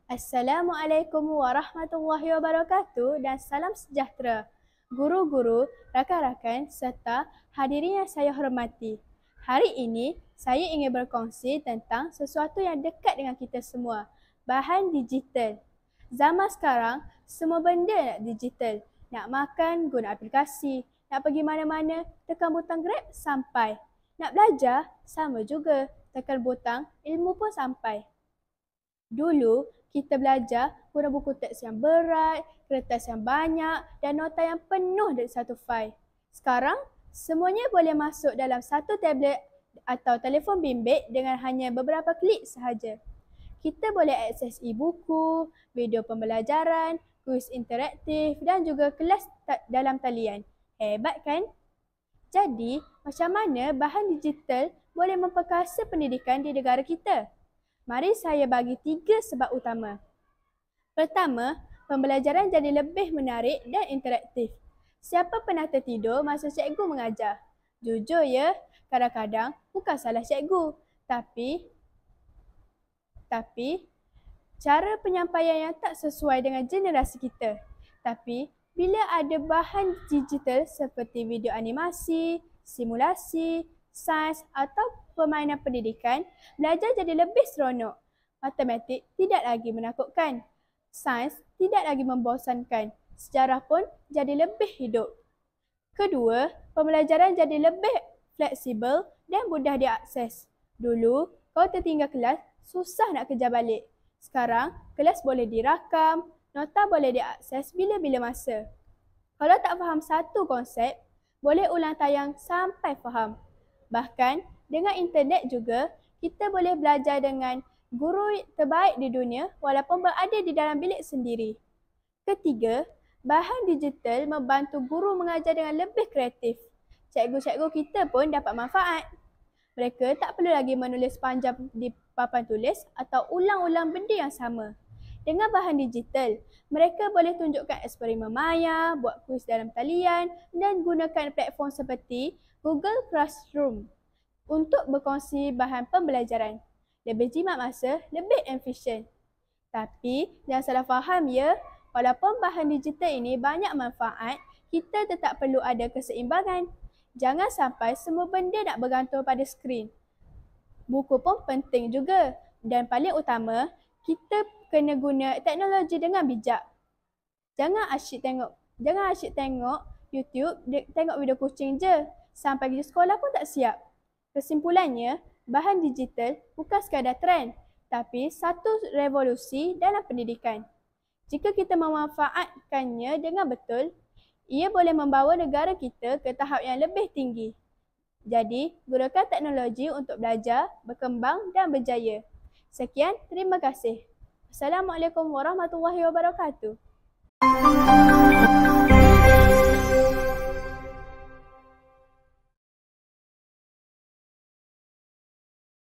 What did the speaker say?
Assalamualaikum warahmatullahi wabarakatuh dan salam sejahtera. Guru-guru, rakan-rakan serta hadirin yang saya hormati. Hari ini saya ingin berkongsi tentang sesuatu yang dekat dengan kita semua, bahan digital. Zaman sekarang, semua benda nak digital. Nak makan, guna aplikasi. Nak pergi mana-mana, tekan butang Grab, sampai. Nak belajar, sama juga. Tekan butang, ilmu pun sampai. Dulu, kita belajar guna buku teks yang berat, kertas yang banyak dan nota yang penuh dari satu fail. Sekarang, semuanya boleh masuk dalam satu tablet atau telefon bimbit dengan hanya beberapa klik sahaja. Kita boleh akses e-buku, video pembelajaran, kuis interaktif dan juga kelas dalam talian. Hebat kan? Jadi, macam mana bahan digital boleh memperkasa pendidikan di negara kita? Mari saya bagi 3 sebab utama. Pertama, pembelajaran jadi lebih menarik dan interaktif. Siapa pernah tertidur masa cikgu mengajar? Jujur ya, kadang-kadang bukan salah cikgu, tapi cara penyampaian yang tak sesuai dengan generasi kita. Tapi, bila ada bahan digital seperti video animasi, simulasi, sains atau permainan pendidikan, belajar jadi lebih seronok. Matematik tidak lagi menakutkan. Sains tidak lagi membosankan. Sejarah pun jadi lebih hidup. Kedua, pembelajaran jadi lebih fleksibel dan mudah diakses. Dulu, kau tertinggal kelas, susah nak kejar balik. Sekarang, kelas boleh dirakam, nota boleh diakses bila-bila masa. Kalau tak faham satu konsep, boleh ulang tayang sampai faham. Bahkan, dengan internet juga, kita boleh belajar dengan guru terbaik di dunia walaupun berada di dalam bilik sendiri. Ketiga, bahan digital membantu guru mengajar dengan lebih kreatif. Cikgu-cikgu kita pun dapat manfaat. Mereka tak perlu lagi menulis panjang di papan tulis atau ulang-ulang benda yang sama. Dengan bahan digital, mereka boleh tunjukkan eksperimen maya, buat kuis dalam talian dan gunakan platform seperti Google Classroom untuk berkongsi bahan pembelajaran. Lebih jimat masa, lebih efisien. Tapi jangan salah faham ya, walaupun bahan digital ini banyak manfaat, kita tetap perlu ada keseimbangan. Jangan sampai semua benda nak bergantung pada skrin. Buku pun penting juga dan paling utama, kita kena guna teknologi dengan bijak. Jangan asyik tengok YouTube, tengok video kucing je. Sampai pergi sekolah pun tak siap. Kesimpulannya, bahan digital bukan sekadar trend, tapi satu revolusi dalam pendidikan. Jika kita memanfaatkannya dengan betul, ia boleh membawa negara kita ke tahap yang lebih tinggi. Jadi, gunakan teknologi untuk belajar, berkembang dan berjaya. Sekian, terima kasih. Assalamualaikum warahmatullahi wabarakatuh.